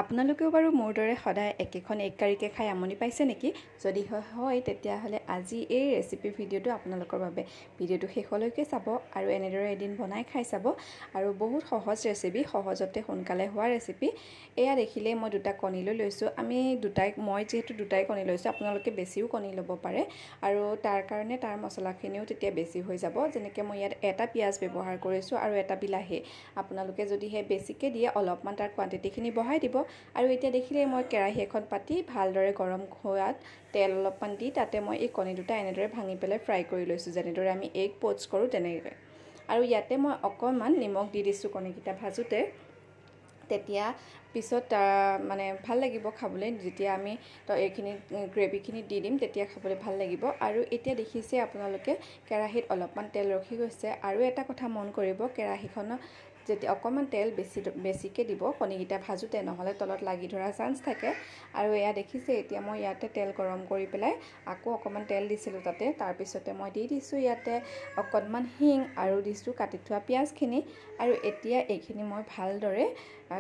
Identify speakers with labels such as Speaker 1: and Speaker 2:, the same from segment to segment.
Speaker 1: আপোনালোকেও বাৰু মোৰ দৰে সদায় একেখন এগ কাৰীকে খাই আমনি পাইছে নেকি? যদি হয় তেতিয়াহ'লে আজি এই ৰেচিপি ভিডিঅ'টো আপোনালোকৰ বাবে। ভিডিঅ'টো শেষলৈকে চাব আৰু এনেদৰে এদিন বনাই খাই চাব। আৰু বহুত সহজ ৰেচিপি, সহজতে সোনকালে হোৱা ৰেচিপি। এয়া দেখিলেই মই দুটা কণী লৈ লৈছোঁ। মই যিহেতু দুটাই কণী লৈছোঁ, আপোনালোকে বেছিও কণী ল'ব পাৰে। আৰু তাৰ কাৰণে তাৰ মছলাখিনিও তেতিয়া বেছি হৈ যাব। যেনেকৈ মই ইয়াত এটা পিঁয়াজ ব্যৱহাৰ কৰিছোঁ আৰু এটা বিলাহী। আপোনালোকে যদিহে বেছিকৈ দিয়ে অলপমান তাৰ কোৱাণ্টিটিখিনি বঢ়াই দিব। আৰু এতিয়া দেখিলেই মই কেৰাহী এখন পাতি ভালদৰে গৰম হোৱাত তেল অলপমান দি তাতে মই এই কণী দুটা এনেদৰে ভাঙি পেলাই ফ্ৰাই কৰি লৈছোঁ, যেনেদৰে আমি এগ পোচ কৰোঁ তেনেকৈ। আৰু ইয়াতে মই অকণমান নিমখ দি দিছোঁ কণীকেইটা ভাজোঁতে। তেতিয়া পিছত মানে ভাল লাগিব খাবলৈ, যেতিয়া আমি এইখিনি গ্ৰেভিখিনি দি দিম তেতিয়া খাবলৈ ভাল লাগিব। আৰু এতিয়া দেখিছে আপোনালোকে কেৰাহীত অলপমান তেল ৰখি গৈছে। আৰু এটা কথা মন কৰিব, কেৰাহীখনত যেতিয়া অকণমান তেল বেছিকৈ দিব কণীকেইটা ভাজোঁতে, নহ'লে তলত লাগি ধৰা চান্স থাকে। আৰু এয়া দেখিছে এতিয়া মই ইয়াতে তেল গৰম কৰি পেলাই আকৌ অকণমান তেল দিছিলোঁ তাতে। তাৰপিছতে মই দি দিছোঁ ইয়াতে অকণমান হিং আৰু দিছোঁ কাটি থোৱা পিঁয়াজখিনি। আৰু এতিয়া এইখিনি মই ভালদৰে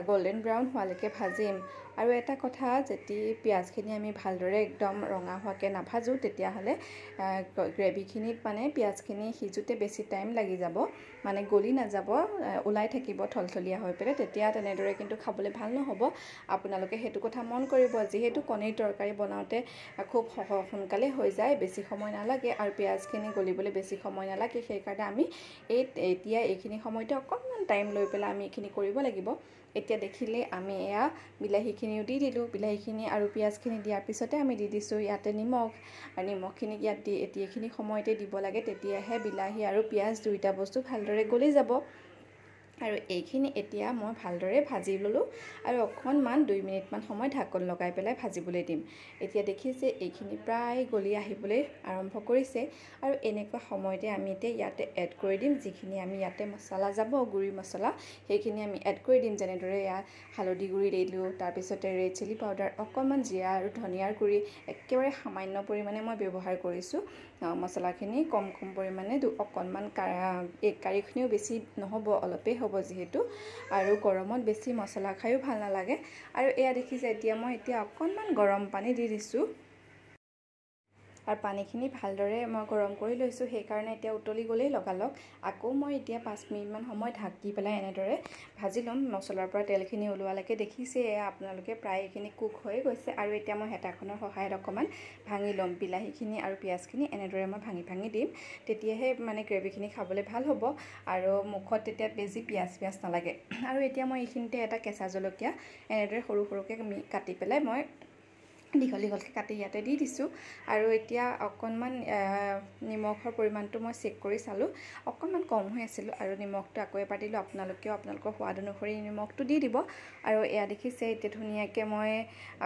Speaker 1: গল্ডেন ব্ৰাউন হোৱালৈকে ভাজিম। আৰু এটা কথা, যেতিয়া পিঁয়াজখিনি আমি ভালদৰে একদম ৰঙা হোৱাকৈ নাভাজোঁ তেতিয়াহ'লে গ্ৰেভিখিনিত মানে পিঁয়াজখিনি সিজোঁতে বেছি টাইম লাগি যাব, মানে গলি নাযাব, ওলাই থাকিব থলথলীয়া হৈ পেলাই। তেতিয়া তেনেদৰে কিন্তু খাবলৈ ভাল নহ'ব। আপোনালোকে সেইটো কথা মন কৰিব। যিহেতু কণীৰ তৰকাৰী বনাওঁতে খুব সোনকালে হৈ যায়, বেছি সময় নালাগে আৰু পিঁয়াজখিনি গলিবলৈ বেছি সময় নালাগে। সেইকাৰণে আমি এতিয়া এইখিনি সময়তে অকণমান টাইম লৈ পেলাই আমি এইখিনি কৰিব লাগিব। এতিয়া দেখিলে আমি এয়া বিলাহীখিনিও দি দিলোঁ। বিলাহীখিনি আৰু পিঁয়াজখিনি দিয়াৰ পিছতে আমি দি দিছোঁ ইয়াতে নিমখ। আৰু নিমখখিনি ইয়াত দি এতিয়া এইখিনি সময়তে দিব লাগে, তেতিয়াহে বিলাহী আৰু পিঁয়াজ দুইটা বস্তু ভালদৰে গলি যাব। আৰু এইখিনি এতিয়া মই ভালদৰে ভাজি ল'লোঁ আৰু অকণমান 2 মিনিটমান সময় ঢাকন লগাই পেলাই ভাজিবলৈ দিম। এতিয়া দেখিছে এইখিনি প্ৰায় গলি আহিবলৈ আৰম্ভ কৰিছে। আৰু এনেকুৱা সময়তে আমি এতিয়া ইয়াতে এড কৰি দিম যিখিনি আমি ইয়াতে মছলা যাব, গুড়ি মছলা, সেইখিনি আমি এড কৰি দিম। যেনেদৰে ইয়াত হালধি গুড়ি দিলোঁ, তাৰপিছতে ৰেড চিলি পাউডাৰ, অকণমান জিৰা আৰু ধনিয়াৰ গুড়ি একেবাৰে সামান্য পৰিমাণে মই ব্যৱহাৰ কৰিছোঁ। মছলাখিনি কম পৰিমাণে, অকণমান এগ কাৰীখিনিও বেছি নহ'ব, অলপেই হ'ব যিহেতু। আৰু গৰমত বেছি মছলা খায়ো ভাল নালাগে। আৰু এয়া দেখিছে এতিয়া মই অকণমান গৰম পানী দি দিছোঁ। আৰু পানীখিনি ভালদৰে মই গৰম কৰি লৈছোঁ, সেইকাৰণে এতিয়া উতলি গ'লেই লগালগ আকৌ মই এতিয়া 5 মিনিটমান সময় ঢাকি পেলাই এনেদৰে ভাজি ল'ম। মছলাৰ পৰা তেলখিনি ওলোৱালৈকে দেখিছে এয়া আপোনালোকে প্ৰায় এইখিনি কুক হৈ গৈছে। আৰু এতিয়া মই হেতাখনৰ সহায়ত অকণমান ভাঙি ল'ম। বিলাহীখিনি আৰু পিঁয়াজখিনি এনেদৰে মই ভাঙি দিম, তেতিয়াহে মানে গ্ৰেভিখিনি খাবলৈ ভাল হ'ব আৰু মুখত তেতিয়া বেছি পিঁয়াজ নালাগে। আৰু এতিয়া মই এইখিনিতে এটা কেঁচা জলকীয়া এনেদৰে সৰু সৰুকৈ কাটি পেলাই মই দীঘলকৈ কাটি ইয়াতে দি দিছোঁ। আৰু এতিয়া অকণমান নিমখৰ পৰিমাণটো মই চেক কৰি চালোঁ, অকণমান কম হৈ আছিলোঁ আৰু নিমখটো আকৌ এবাৰ দিলোঁ। আপোনালোকেও আপোনালোকৰ সোৱাদ অনুসৰি নিমখটো দি দিব। আৰু এয়া দেখিছে এতিয়া ধুনীয়াকৈ মই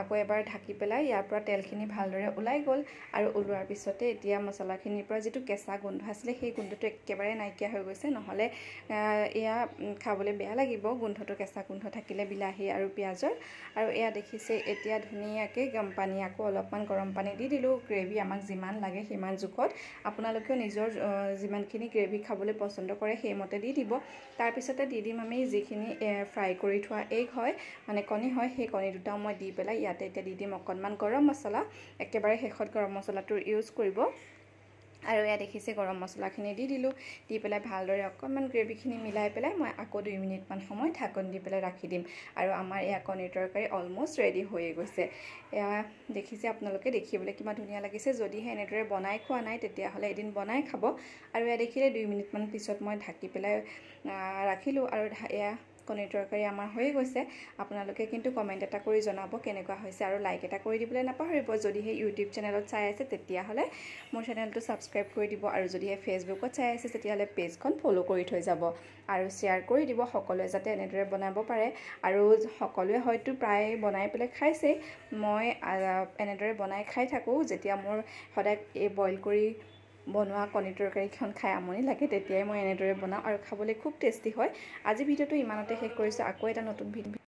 Speaker 1: আকৌ এবাৰ ঢাকি পেলাই ইয়াৰ পৰা তেলখিনি ভালদৰে ওলাই গ'ল। আৰু ওলোৱাৰ পিছতে এতিয়া মছলাখিনিৰ পৰা যিটো কেঁচা গোন্ধ আছিলে সেই গোন্ধটো একেবাৰে নাইকিয়া হৈ গৈছে, নহ'লে এয়া খাবলৈ বেয়া লাগিব গোন্ধটো, কেঁচা গোন্ধ থাকিলে বিলাহী আৰু পিঁয়াজৰ। আৰু এয়া দেখিছে এতিয়া ধুনীয়াকৈ আকৌ অলপমান গৰম পানী দি দিলোঁ। গ্ৰেভি আমাক যিমান লাগে সিমান জোখত, আপোনালোকেও নিজৰ যিমানখিনি গ্ৰেভি খাবলৈ পচন্দ কৰে সেইমতে দি দিব। তাৰপিছতে দি দিম আমি যিখিনি ফ্ৰাই কৰি থোৱা এগ হয়, মানে কণী হয়, সেই কণী দুটাও মই দি পেলাই ইয়াতে এতিয়া দি দিম অকণমান গৰম মছলা। একেবাৰে শেষত গৰম মছলাটোৰ ইউজ কৰিব। আৰু এয়া দেখিছে গৰম মছলাখিনি দি দিলোঁ, দি পেলাই ভালদৰে অকণমান গ্ৰেভিখিনি মিলাই পেলাই মই আকৌ 2 মিনিটমান সময় ঢাকন দি পেলাই ৰাখি দিম। আৰু আমাৰ এয়া কণীৰ তৰকাৰী অলম'ষ্ট ৰেডি হৈয়ে গৈছে। এয়া দেখিছে আপোনালোকে, দেখিবলৈ কিমান ধুনীয়া লাগিছে। যদিহে এনেদৰে বনাই খোৱা নাই তেতিয়াহ'লে এদিন বনাই খাব। আৰু এয়া দেখিলে 2 মিনিটমান পিছত মই ঢাকি পেলাই ৰাখিলোঁ। আৰু এয়া কণীৰ তৰকাৰী আমাৰ হৈয়ে গৈছে। আপোনালোকে কিন্তু কমেণ্ট এটা কৰি জনাব কেনেকুৱা হৈছে, আৰু লাইক এটা কৰি দিবলৈ নাপাহৰিব। যদিহে ইউটিউব চেনেলত চাই আছে তেতিয়াহ'লে মোৰ চেনেলটো ছাবস্ক্ৰাইব কৰি দিব। আৰু যদিহে ফেচবুকত চাই আছে তেতিয়াহ'লে পেজখন ফ'ল' কৰি থৈ যাব আৰু শ্বেয়াৰ কৰি দিব, সকলোৱে যাতে এনেদৰে বনাব পাৰে। আৰু সকলোৱে হয়তো প্ৰায় বনাই পেলাই খাইছেই। মই এনেদৰে বনাই খাই থাকোঁ। যেতিয়া মোৰ সদায় এই বইল কৰি বনোৱা কণীৰ তৰকাৰীখন খাই আমনি লাগে তেতিয়াই মই এনেদৰে বনাওঁ আৰু খাবলৈ খুব টেষ্টি হয়। আজি ভিডিঅ'টো ইমানতে শেষ কৰিছোঁ। আকৌ এটা নতুন ভিডিঅ'